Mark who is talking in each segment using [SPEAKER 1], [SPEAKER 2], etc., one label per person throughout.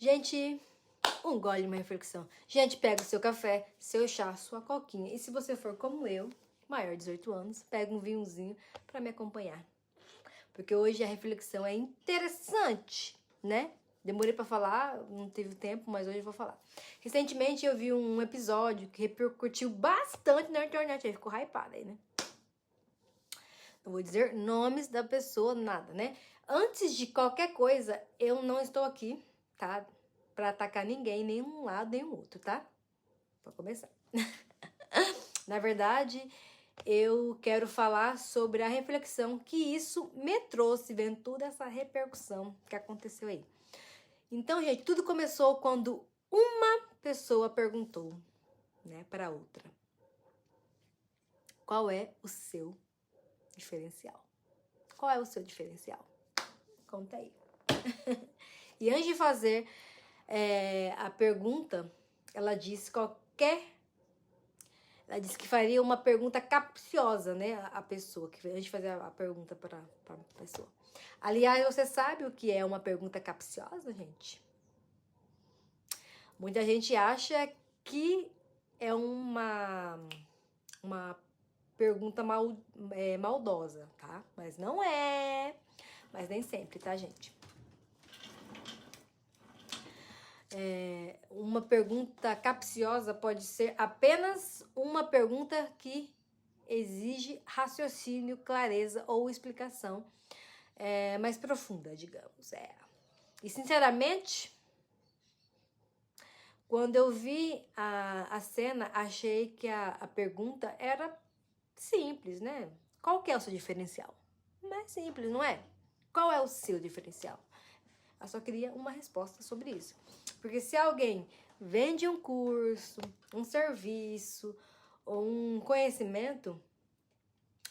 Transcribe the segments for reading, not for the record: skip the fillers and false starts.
[SPEAKER 1] Gente, um gole, uma reflexão. Gente, pega o seu café, seu chá, sua coquinha. E se você for como eu, maior de 18 anos, pega um vinhozinho pra me acompanhar. Porque hoje a reflexão é interessante, né? Demorei pra falar, não teve tempo, mas hoje eu vou falar. Recentemente eu vi um episódio que repercutiu bastante na internet. Aí ficou hypado aí, né? Não vou dizer nomes da pessoa, nada, né? Antes de qualquer coisa, eu não estou aqui, tá? Pra atacar ninguém, nem um lado, nem o outro, tá? Pra começar. Na verdade, eu quero falar sobre a reflexão que isso me trouxe, vendo toda essa repercussão que aconteceu aí. Então, gente, tudo começou quando uma pessoa perguntou, né, para outra: qual é o seu diferencial? Qual é o seu diferencial? Conta aí. E antes de fazer a pergunta, ela disse que faria uma pergunta capciosa, né? A pessoa, que antes de fazer a pergunta para a pessoa. Aliás, você sabe o que é uma pergunta capciosa, gente? Muita gente acha que é uma pergunta maldosa, tá? Mas não é. Mas nem sempre, tá, gente? Uma pergunta capciosa pode ser apenas uma pergunta que exige raciocínio, clareza ou explicação mais profunda, digamos. E, sinceramente, quando eu vi a cena, achei que a pergunta era simples, né? Qual que é o seu diferencial? Não é simples, não é? Qual é o seu diferencial? Eu só queria uma resposta sobre isso. Porque se alguém vende um curso, um serviço ou um conhecimento,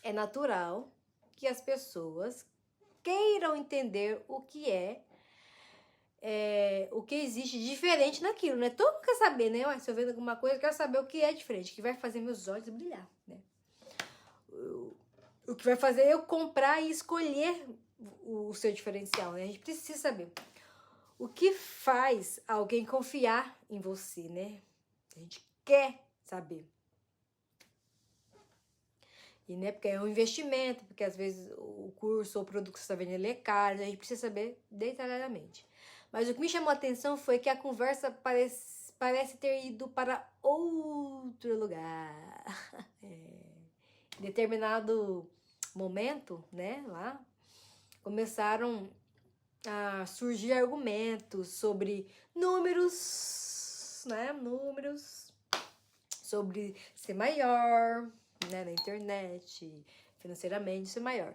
[SPEAKER 1] é natural que as pessoas queiram entender o que o que existe diferente naquilo, né? Todo mundo quer saber, né? Ué, se eu vendo alguma coisa, eu quero saber o que é diferente, que vai fazer meus olhos brilhar, né? O que vai fazer eu comprar e escolher o seu diferencial, né? A gente precisa saber. O que faz alguém confiar em você, né? A gente quer saber. E não é porque é um investimento, porque às vezes o curso ou o produto que você está vendendo é caro, a gente precisa saber detalhadamente. Mas o que me chamou a atenção foi que a conversa parece ter ido para outro lugar. Em determinado momento, né, lá, começaram a surgir argumentos sobre números, né? Números, sobre ser maior, né? Na internet, financeiramente ser maior.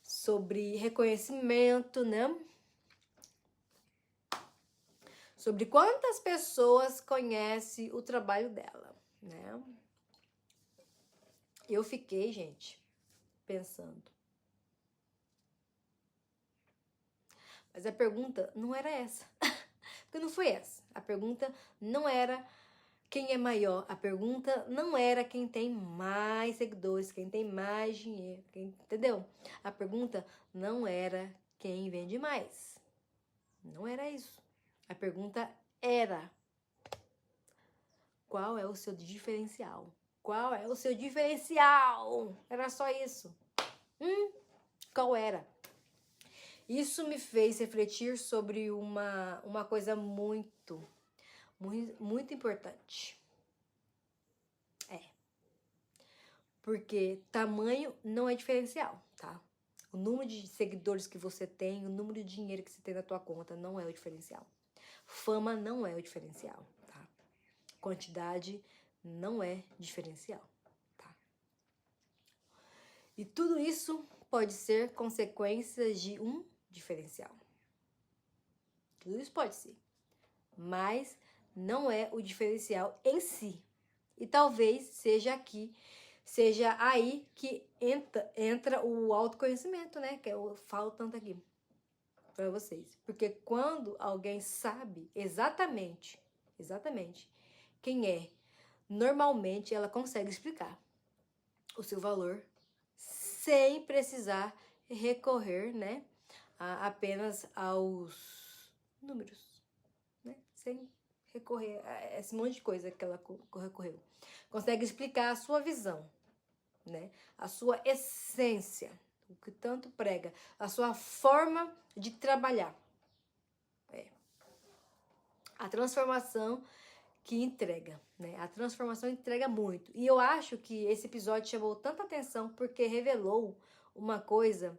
[SPEAKER 1] Sobre reconhecimento, né? Sobre quantas pessoas conhecem o trabalho dela, né? Eu fiquei, gente, pensando. Mas a pergunta não era essa. Porque não foi essa. A pergunta não era quem é maior. A pergunta não era quem tem mais seguidores, quem tem mais dinheiro, entendeu? A pergunta não era quem vende mais. Não era isso. A pergunta era: qual é o seu diferencial? Qual é o seu diferencial? Era só isso. Qual era? Isso me fez refletir sobre uma coisa muito importante. Porque tamanho não é diferencial, tá? O número de seguidores que você tem, o número de dinheiro que você tem na tua conta não é o diferencial. Fama não é o diferencial, tá? Quantidade não é diferencial, tá? E tudo isso pode ser consequências de um diferencial. Tudo isso pode ser. Mas não é o diferencial em si. E talvez seja aí que entra o autoconhecimento, né? Que eu falo tanto aqui para vocês. Porque quando alguém sabe exatamente quem é, normalmente ela consegue explicar o seu valor sem precisar recorrer, né, apenas aos números. sem recorrer a esse monte de coisa que ela recorreu. Consegue explicar a sua visão, né? A sua essência, o que tanto prega, a sua forma de trabalhar. A transformação que entrega, né? A transformação entrega muito. E eu acho que esse episódio chamou tanta atenção porque revelou uma coisa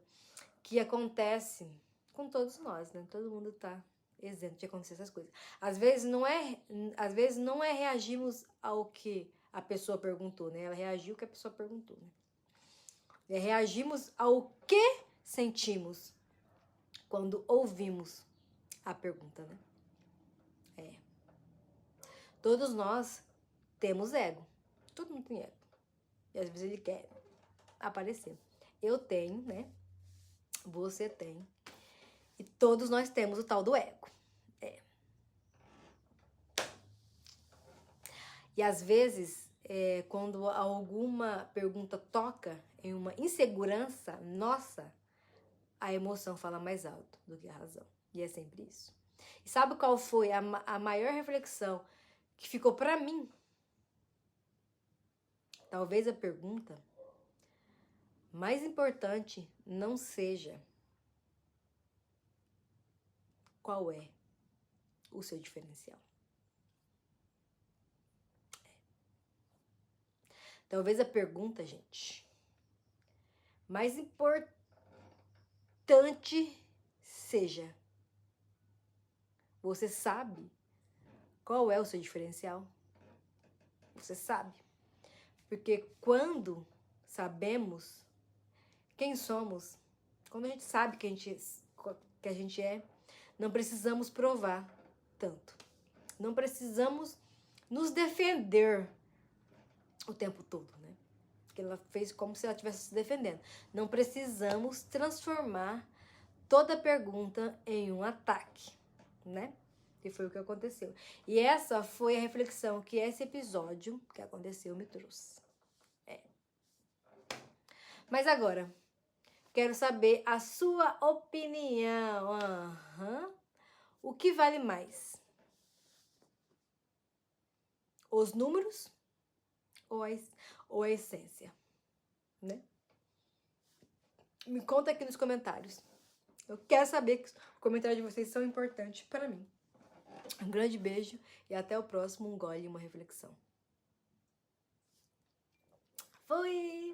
[SPEAKER 1] que acontece com todos nós, né? Todo mundo tá isento de acontecer essas coisas. Às vezes não é reagirmos ao que a pessoa perguntou, né? Ela reagiu ao que a pessoa perguntou, né? Reagimos ao que sentimos quando ouvimos a pergunta, né? Todos nós temos ego. Todo mundo tem ego. E às vezes ele quer aparecer. Eu tenho, né? Você tem. E todos nós temos o tal do ego. E às vezes, quando alguma pergunta toca em uma insegurança nossa, a emoção fala mais alto do que a razão. E é sempre isso. E sabe qual foi a maior reflexão que ficou pra mim? Talvez a pergunta mais importante não seja qual é o seu diferencial. Talvez a pergunta, gente, mais importante seja: você sabe qual é o seu diferencial? Você sabe? Porque quando sabemos quem somos, quando a gente sabe que a gente é, não precisamos provar tanto. Não precisamos nos defender o tempo todo, né? Porque ela fez como se ela estivesse se defendendo. Não precisamos transformar toda pergunta em um ataque, né? Que foi o que aconteceu. E essa foi a reflexão que esse episódio que aconteceu me trouxe. Mas agora, quero saber a sua opinião. O que vale mais? Os números ou a essência, né? Me conta aqui nos comentários. Eu quero saber que os comentários de vocês são importantes para mim. Um grande beijo e até o próximo Gole Uma Reflexão. Fui!